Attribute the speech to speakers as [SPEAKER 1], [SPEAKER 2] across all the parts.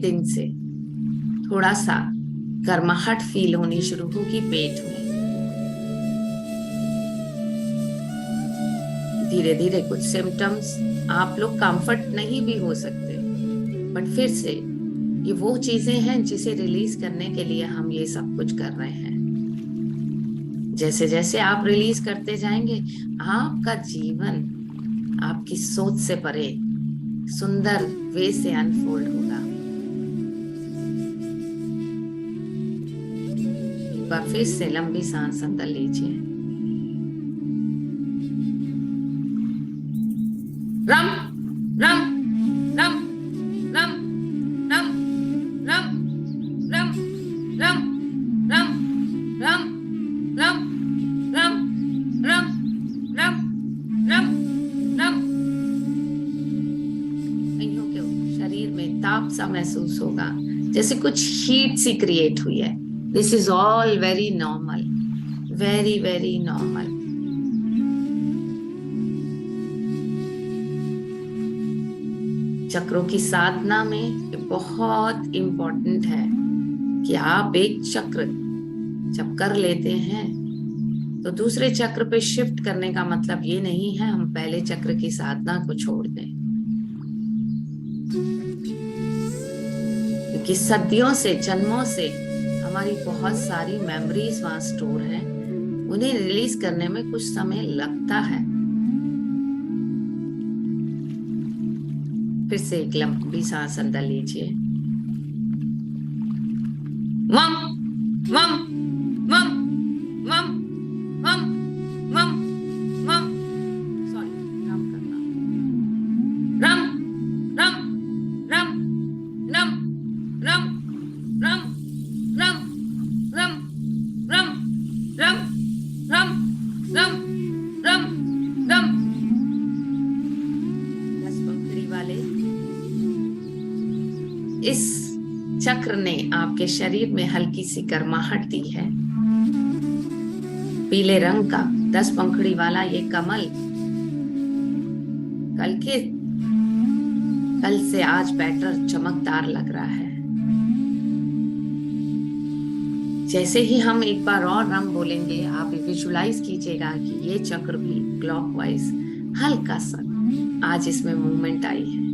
[SPEAKER 1] दिन से थोड़ा सा गर्माहट फील होनी शुरू होगी पेट में। धीरे धीरे कुछ सिम्टम्स आप लोग कंफर्ट नहीं भी हो सकते, बट फिर से ये वो चीजें हैं जिसे रिलीज करने के लिए हम ये सब कुछ कर रहे हैं। जैसे जैसे आप रिलीज करते जाएंगे, आपका जीवन आपकी सोच से परे सुंदर वे से अनफोल्ड होगा। एक बार फिर से लंबी सांस अंदर लीजिए। रम रम रम रम रम रम रम रम रम रम रम रम रम रम रम रम। कईयों के शरीर में ताप सा महसूस होगा, जैसे कुछ हीट सी क्रिएट हुई है। This is all very normal, very very normal. चक्रों की साधना में बहुत इंपॉर्टेंट है कि आप एक चक्र जब कर लेते हैं तो दूसरे चक्र पे शिफ्ट करने का मतलब ये नहीं है हम पहले चक्र की साधना को छोड़ दें, क्योंकि सदियों से, जन्मों से हमारी बहुत सारी मेमोरीज वहां स्टोर हैं। उन्हें रिलीज करने में कुछ समय लगता है। फिर से एक लंबी सांस अंदर लीजिए। वम वम वम वम वम वम वम, सॉरी, रम करना। रम रम रम रम रम रम रम रम रम रम रम रम रम रम। 10 पंखुड़ी वाले इस चक्र ने आपके शरीर में हल्की सी गर्माहट दी है। पीले रंग का 10 पंखुड़ी वाला ये कमल कल से आज बेटर चमकदार लग रहा है। जैसे ही हम एक बार और रम बोलेंगे, आप विजुलाइज कीजिएगा कि ये चक्र भी क्लॉकवाइज हल्का सा आज इसमें मूवमेंट आई है।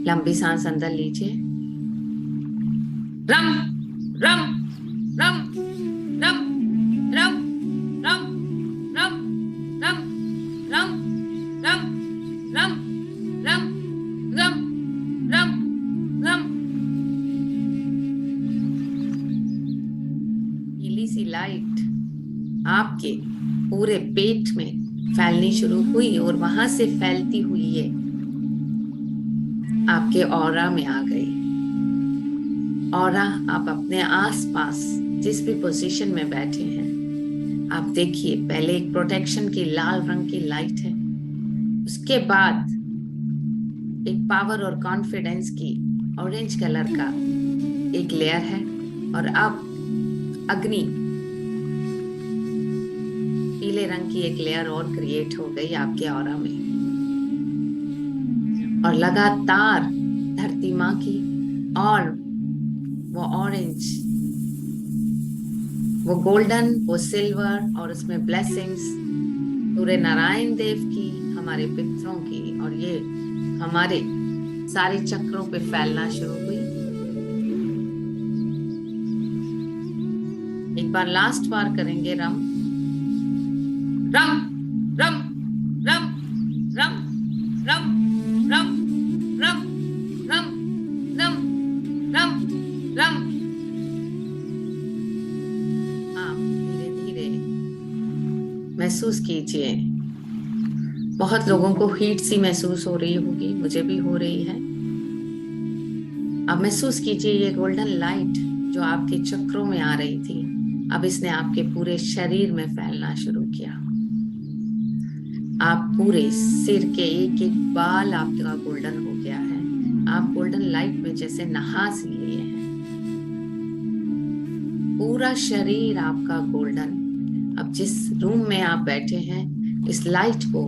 [SPEAKER 1] लंबी सांस अंदर लीजिए। रम रम रम रम रम रम रम रम रम रम रम रम रम रम रम। नीली सी लाइट आपके पूरे पेट में फैलनी शुरू हुई और वहां से फैलती हुई ये आपके ऑरा में आ गई। ऑरा, आप अपने आसपास जिस भी पोजीशन में बैठे हैं, आप देखिए पहले एक प्रोटेक्शन की लाल रंग की लाइट है, उसके बाद एक पावर और कॉन्फिडेंस की ऑरेंज कलर का एक लेयर है, और अब अग्नि पीले रंग की एक लेयर और क्रिएट हो गई आपके ऑरा में। और लगातार धरती माँ की और वो ऑरेंज, वो गोल्डन, वो सिल्वर, और उसमें ब्लेसिंग्स सूर्य नारायण देव की, हमारे पितरों की, और ये हमारे सारे चक्रों पे फैलना शुरू हुई। एक बार लास्ट बार करेंगे रम रम रम रम रम रम रम रम रम रम रम रम। आप धीरे धीरे महसूस कीजिए, बहुत लोगों को हीट सी महसूस हो रही होगी, मुझे भी हो रही है। अब महसूस कीजिए ये गोल्डन लाइट जो आपके चक्रों में आ रही थी, अब इसने आपके पूरे शरीर में फैलना शुरू किया। आप पूरे सिर के एक एक बाल आपका गोल्डन हो गया है। आप गोल्डन लाइट में जैसे नहा सी लिए हैं। पूरा शरीर आपका गोल्डन। अब जिस रूम में आप बैठे हैं, इस लाइट को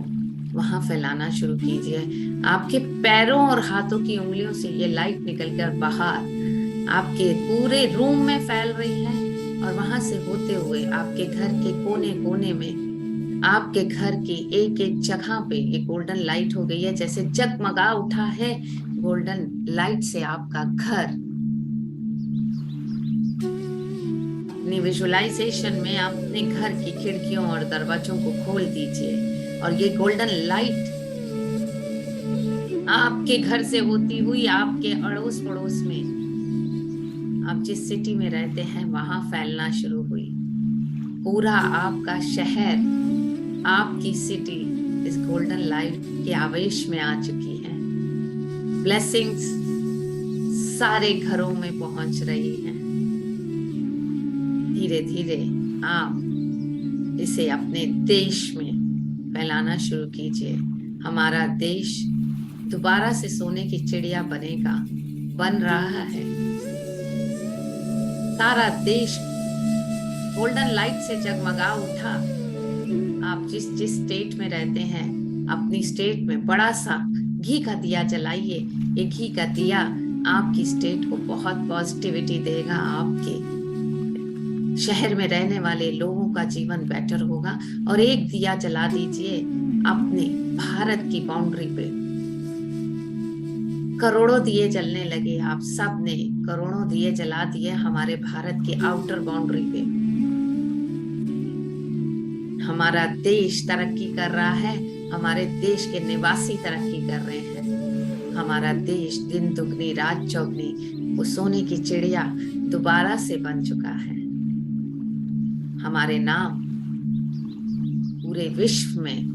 [SPEAKER 1] वहां फैलाना शुरू कीजिए। आपके पैरों और हाथों की उंगलियों से ये लाइट निकलकर बाहर आपके पूरे रूम में फैल रही है, और वहां से होते हुए आपके घर के कोने कोने में, आपके घर की एक एक जगह पे ये गोल्डन लाइट हो गई है, जैसे जगमगा उठा है गोल्डन लाइट से आपका घर। अपनी विजुअलाइजेशन में आप अपने घर की खिड़कियों और दरवाजों को खोल दीजिए, और ये गोल्डन लाइट आपके घर से होती हुई आपके अड़ोस पड़ोस में, आप जिस सिटी में रहते हैं वहां फैलना शुरू हुई। पूरा आपका शहर, आपकी सिटी इस गोल्डन लाइट के आवेश में आ चुकी है। ब्लेसिंग्स सारे घरों में पहुंच रही हैं। धीरे धीरे आप इसे अपने देश में फैलाना शुरू कीजिए। हमारा देश दोबारा से सोने की चिड़िया बनेगा, बन रहा है। सारा देश गोल्डन लाइट से जगमगा उठा। आप जिस जिस स्टेट में रहते हैं, अपनी स्टेट में बड़ा सा घी का दिया जलाइए। ये घी का दिया आपकी स्टेट को बहुत पॉजिटिविटी देगा। आपके शहर में रहने वाले लोगों का जीवन बेटर होगा। और एक दिया जला दीजिए अपने भारत की बाउंड्री पे। करोड़ों दिए जलने लगे। आप सब ने करोड़ों दिए जला दिए हमारे भारत की आउटर बाउंड्री पे। हमारा देश तरक्की कर रहा है। हमारे देश के निवासी तरक्की कर रहे हैं। हमारा देश दिन दुगनी रात चौगनी वो सोने की चिड़िया दोबारा से बन चुका है। हमारे नाम पूरे विश्व में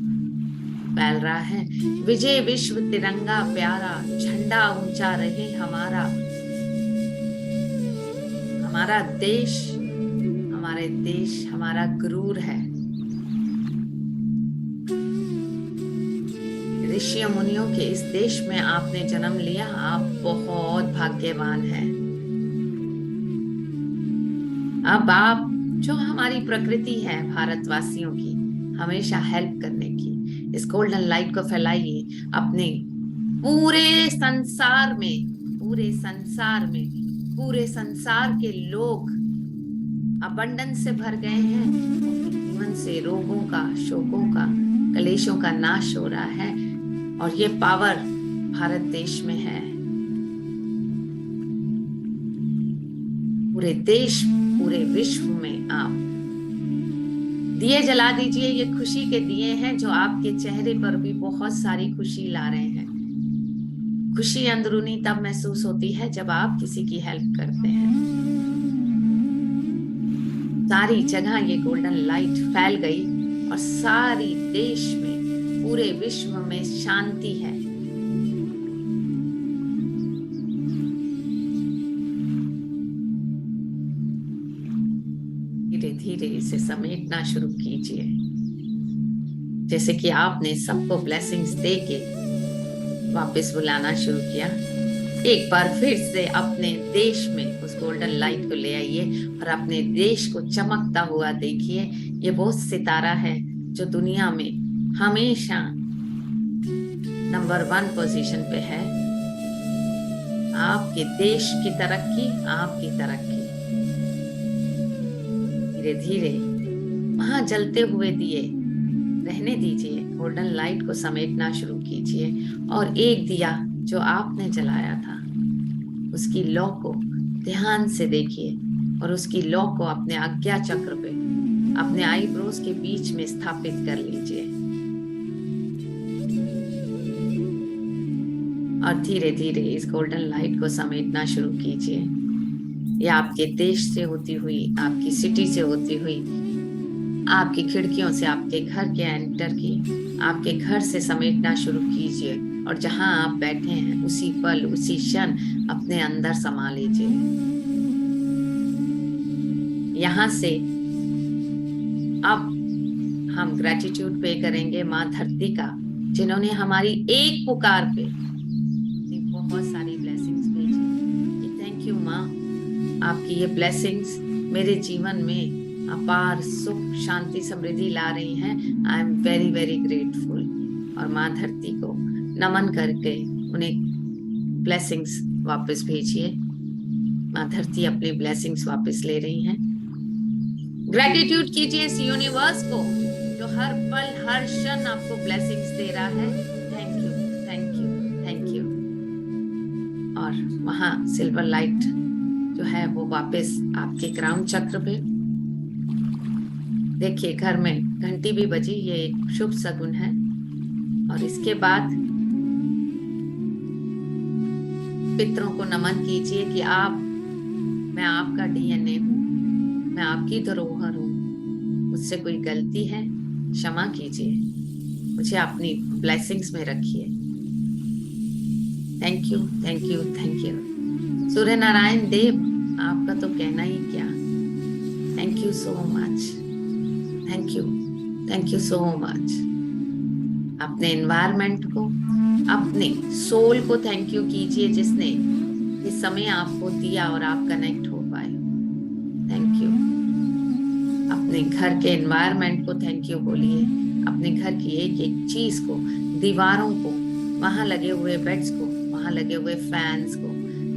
[SPEAKER 1] फैल रहा है। विजय विश्व तिरंगा प्यारा, झंडा ऊंचा रहे हमारा। हमारा देश, हमारे देश हमारा गुरूर है। ऋषि मुनियों के इस देश में आपने जन्म लिया। आप बहुत भाग्यवान हैं। अब आप जो हमारी प्रकृति है भारतवासियों की, हमेशा हेल्प करने की, इस गोल्डन लाइट को फैलाइए अपने पूरे संसार में। पूरे संसार में पूरे संसार के लोग अबंडेंस से भर गए हैं। जीवन से रोगों का, शोकों का, कलेशों का नाश हो रहा है। और ये पावर भारत देश में है। पूरे देश, पूरे विश्व में आप दिए जला दीजिए। ये खुशी के दिए हैं जो आपके चेहरे पर भी बहुत सारी खुशी ला रहे हैं। खुशी अंदरूनी तब महसूस होती है जब आप किसी की हेल्प करते हैं। सारी जगह ये गोल्डन लाइट फैल गई और सारी देश में, पूरे विश्व में शांति है। धीरे धीरे इसे समेटना शुरू कीजिए। जैसे कि आपने सबको ब्लेसिंग्स दे के वापस बुलाना शुरू किया। एक बार फिर से अपने देश में उस गोल्डन लाइट को ले आइए और अपने देश को चमकता हुआ देखिए। ये वो सितारा है जो दुनिया में हमेशा नंबर 1 पोजीशन पे है। आपके देश की तरक्की, आपकी तरक्की। धीरे धीरे वहां जलते हुए दिए रहने दीजिए। गोल्डन लाइट को समेटना शुरू कीजिए और एक दिया जो आपने जलाया था उसकी लौ को ध्यान से देखिए और उसकी लौ को अपने आज्ञा चक्र पे, अपने आईब्रोज के बीच में स्थापित कर लीजिए। और धीरे धीरे इस गोल्डन लाइट को समेटना शुरू कीजिए। यह आपके देश से होती हुई, आपकी सिटी से होती हुई, आपकी खिड़कियों से आपके घर के एंटर की, आपके घर से समेटना शुरू कीजिए। और जहां आप बैठे हैं उसी पल, उसी क्षण अपने अंदर समा लीजिए। यहां से अब हम ग्रेटिट्यूड पे करेंगे माँ धरती का, जिन्होंने हमारी एक पुकार पे बहुत सारी ब्लेसिंग्स भेजी। थैंक यू माँ, आपकी ये ब्लेसिंग्स मेरे जीवन में अपार सुख, शांति, समृद्धि ला रही हैं। I am very very grateful. और माँ धरती को नमन करके उन्हें ब्लेसिंग्स वापस भेजिए। माँ धरती अपनी ब्लेसिंग्स वापस ले रही हैं। ग्रेटिट्यूड कीजिए इस यूनिवर्स को जो हर पल हर क्षण आपको ब्लेसिंग्स दे रहा है। Thank you, thank you, thank you. और वहां सिल्वर लाइट जो है वो वापस आपके क्राउन चक्र पे। देखिए घर में घंटी भी बजी, ये एक शुभ शगुन है। और इसके बाद पितरों को नमन कीजिए कि मैं आपका डीएनए हूं, मैं आपकी धरोहर हूं, मुझसे कोई गलती है क्षमा कीजिए, मुझे अपनी ब्लेसिंग्स में रखिए। Thank you, thank you, thank you. Surya Narayan Dev, आपका तो कहना ही क्या। Thank you so much, thank you, thank you so much. अपने एनवायरमेंट को, अपने सोल को थैंक यू कीजिए जिसने ये समय आपको दिया और आप कनेक्ट हो पाए। Thank you. अपने घर के एनवायरमेंट को थैंक यू बोलिए, अपने घर की एक एक चीज को, दीवारों को, वहां लगे हुए बेड्स को, वहां लगे हुए फैंस को,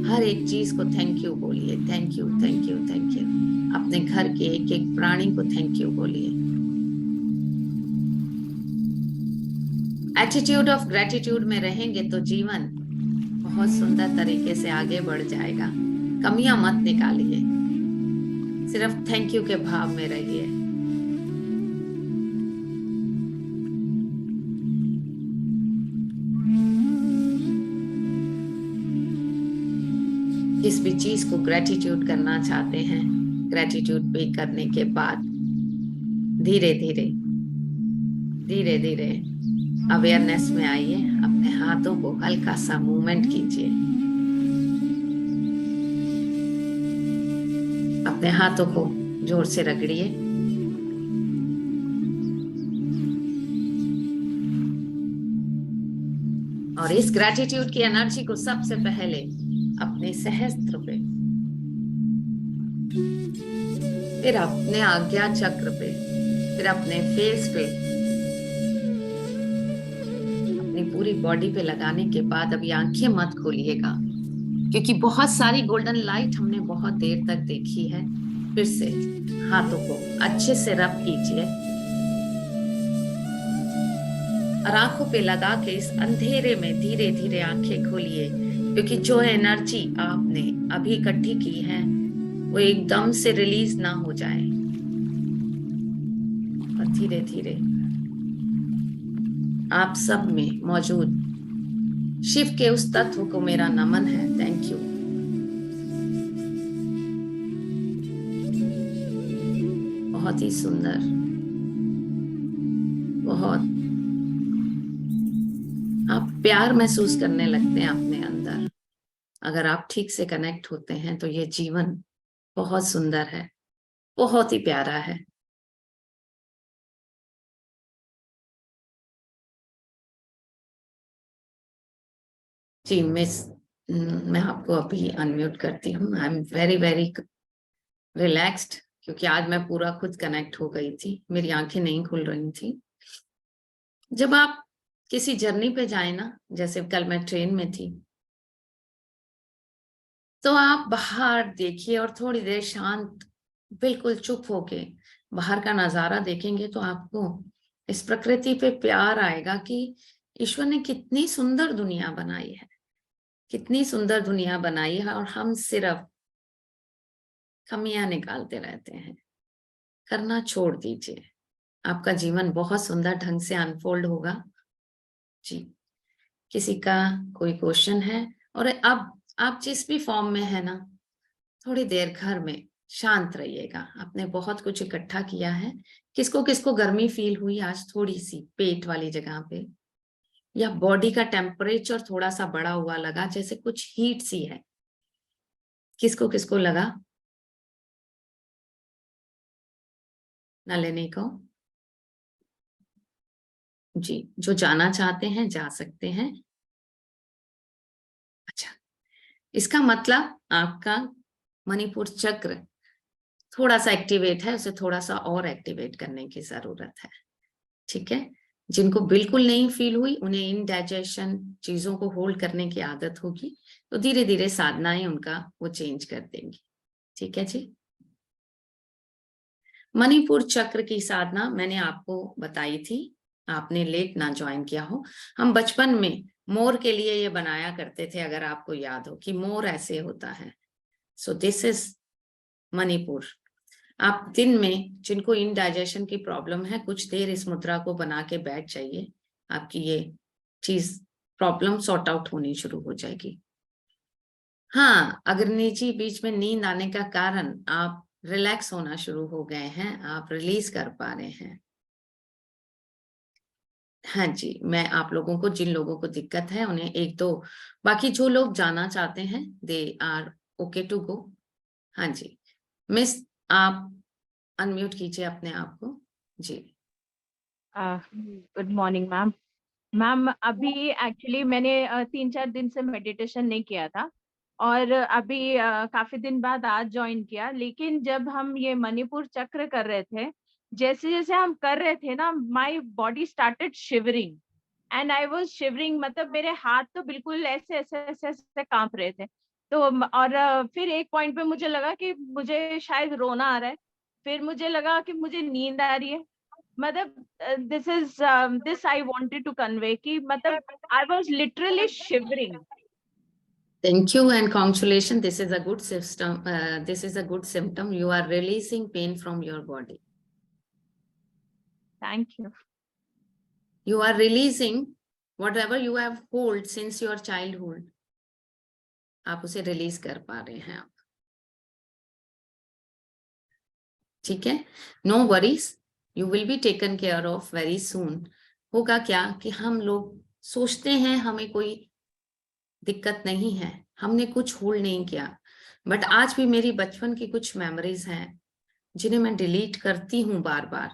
[SPEAKER 1] हर एक चीज को थैंक यू बोलिए। Thank you, thank you, thank you. अपने घर के एक एक प्राणी को थैंक यू बोलिए। एटीट्यूड ऑफ ग्रेटिट्यूड में रहेंगे तो जीवन बहुत सुंदर तरीके से आगे बढ़ जाएगा। कमियां मत निकालिए, सिर्फ थैंक यू के भाव में रहिए। जिस भी चीज को ग्रेटिट्यूड करना चाहते हैं, ग्रेटिट्यूड पे करने के बाद धीरे धीरे धीरे धीरे अवेयरनेस में आइए। अपने हाथों को हल्का सा मूवमेंट कीजिए, अपने हाथों को जोर से रगड़िए। और इस ग्रेटिट्यूड की एनर्जी को सबसे पहले अपने सहस्त्र पे, फिर अपने आज्ञा चक्र पे, फिर अपने फेस पे, अपनी पूरी बॉडी पे लगाने के बाद अभी आंखें मत खोलिएगा, क्योंकि बहुत सारी गोल्डन लाइट हमने बहुत देर तक देखी है। फिर से हाथों को अच्छे से रब कीजिए और आंखों पे लगा के इस अंधेरे में धीरे धीरे आंखें खोलिए, क्योंकि जो एनर्जी आपने अभी इकट्ठी की है वो एकदम से रिलीज ना हो जाए। और धीरे धीरे आप सब में मौजूद शिव के उस तत्व को मेरा नमन है। Thank you. बहुत ही सुंदर, बहुत आप प्यार महसूस करने लगते हैं अपने अंदर। अगर आप ठीक से कनेक्ट होते हैं तो ये जीवन बहुत सुंदर है, बहुत ही प्यारा है। जी मैं आपको अभी अनम्यूट करती हूँ। I am very very relaxed, क्योंकि आज मैं पूरा खुद कनेक्ट हो गई थी, मेरी आंखें नहीं खुल रही थी। जब आप किसी जर्नी पे जाए ना, जैसे कल मैं ट्रेन में थी, तो आप बाहर देखिए और थोड़ी देर शांत बिल्कुल चुप होके बाहर का नजारा देखेंगे तो आपको इस प्रकृति पे प्यार आएगा कि ईश्वर ने कितनी सुंदर दुनिया बनाई है, कितनी सुंदर दुनिया बनाई है, और हम सिर्फ कमियां निकालते रहते हैं। करना छोड़ दीजिए, आपका जीवन बहुत सुंदर ढंग से अनफोल्ड होगा। जी, किसी का कोई क्वेश्चन है? और अब आप जिस भी फॉर्म में है ना, थोड़ी देर घर में शांत रहिएगा। आपने बहुत कुछ इकट्ठा किया है। किसको किसको गर्मी फील हुई आज, थोड़ी सी पेट वाली जगह पे, या बॉडी का टेम्परेचर थोड़ा सा बढ़ा हुआ लगा, जैसे कुछ हीट सी है? किसको किसको लगा? ना लेने को? जी, जो जाना चाहते हैं जा सकते हैं। अच्छा, इसका मतलब आपका मणिपुर चक्र थोड़ा सा एक्टिवेट है, उसे थोड़ा सा और एक्टिवेट करने की जरूरत है। ठीक है, जिनको बिल्कुल नहीं फील हुई, उन्हें इनडाइजेशन चीजों को होल्ड करने की आदत होगी, तो धीरे धीरे साधनाएं उनका वो चेंज कर देंगी। ठीक है जी। मणिपुर चक्र की साधना मैंने आपको बताई थी, आपने लेट ना ज्वाइन किया हो। हम बचपन में मोर के लिए ये बनाया करते थे, अगर आपको याद हो कि मोर ऐसे होता है। So this is Manipur. आप दिन में जिनको इनडाइजेशन की प्रॉब्लम है, कुछ देर इस मुद्रा को बना के बैठ जाइए, आपकी ये चीज प्रॉब्लम सॉर्ट आउट होनी शुरू हो जाएगी। हाँ, अगर निजी बीच में नींद आने का कारण आप रिलैक्स होना शुरू हो गए हैं, आप रिलीज कर पा रहे हैं। हाँ जी, मैं आप लोगों को, जिन लोगों को दिक्कत है उन्हें एक दो, बाकी जो लोग जाना चाहते हैं they are okay to go. हाँ जी मिस, आप अनम्यूट कीजिए अपने आप को जी।
[SPEAKER 2] Good morning ma'am. मैम अभी एक्चुअली मैंने 3-4 दिन से मेडिटेशन नहीं किया था, और अभी काफी दिन बाद आज ज्वाइन किया। लेकिन जब हम ये मणिपुर चक्र कर रहे थे, जैसे जैसे हम कर रहे थे ना, my body started shivering and I was shivering. मतलब मेरे हाथ तो बिल्कुल ऐसे ऐसे ऐसे ऐसे कांप रहे थे। तो और फिर एक पॉइंट पे मुझे लगा कि मुझे शायद रोना आ रहा है, फिर मुझे लगा कि मुझे नींद आ रही है। मतलब this I wanted to convey कि मतलब I was literally shivering.
[SPEAKER 1] Thank you and congratulations. This is a good system. This is a good symptom. You are releasing pain from your body.
[SPEAKER 2] Thank you.
[SPEAKER 1] You are releasing whatever you have hold since your childhood. आप उसे release कर पा रहे हैं आप। ठीक है, no worries, you will be taken care of very soon. होगा क्या कि हम लोग सोचते हैं हमें कोई दिक्कत नहीं है, हमने कुछ होल्ड नहीं किया, बट आज भी मेरी बचपन की कुछ मेमोरीज हैं जिन्हें मैं डिलीट करती हूँ बार बार,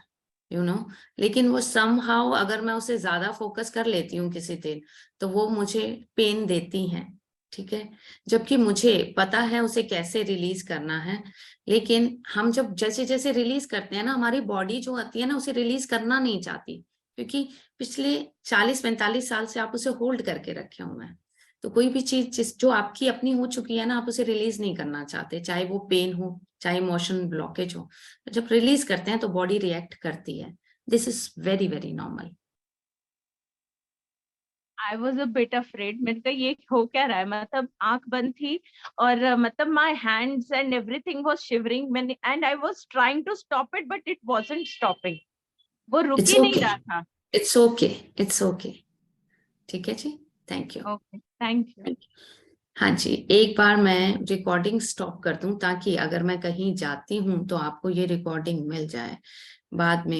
[SPEAKER 1] यू नो, लेकिन वो समहाउ अगर मैं उसे ज्यादा फोकस कर लेती हूँ किसी दिन, तो वो मुझे पेन देती हैं। ठीक है, जबकि मुझे पता है उसे कैसे रिलीज करना है, लेकिन हम जब जैसे जैसे रिलीज करते हैं ना, हमारी बॉडी जो आती है ना उसे रिलीज करना नहीं चाहती, क्योंकि पिछले 40-45 साल से आप उसे होल्ड करके रखे हुए हैं। तो कोई भी चीज जो आपकी अपनी हो चुकी है ना, आप उसे रिलीज नहीं करना चाहते, चाहे वो पेन हो, चाहे इमोशन ब्लॉकेज हो। जब रिलीज करते हैं तो बॉडी रिएक्ट करती है। This is very very normal.
[SPEAKER 2] I was a bit afraid. मैंने कहा ये हो क्या रहा है, मतलब आंख बंद थी और मतलब my hands and everything was shivering. मैंने and I was trying to stop it but it wasn't stopping. वो रुक
[SPEAKER 1] इट्स
[SPEAKER 2] ही नहीं
[SPEAKER 1] ओके,
[SPEAKER 2] रहा था।
[SPEAKER 1] It's okay, it's okay. ठीक है जी, thank you.
[SPEAKER 2] Okay, thank you.
[SPEAKER 1] हाँ जी, एक बार मैं रिकॉर्डिंग स्टॉप कर दूं ताकि अगर मैं कहीं जाती हूँ तो आपको ये रिकॉर्डिंग मिल जाए बाद में।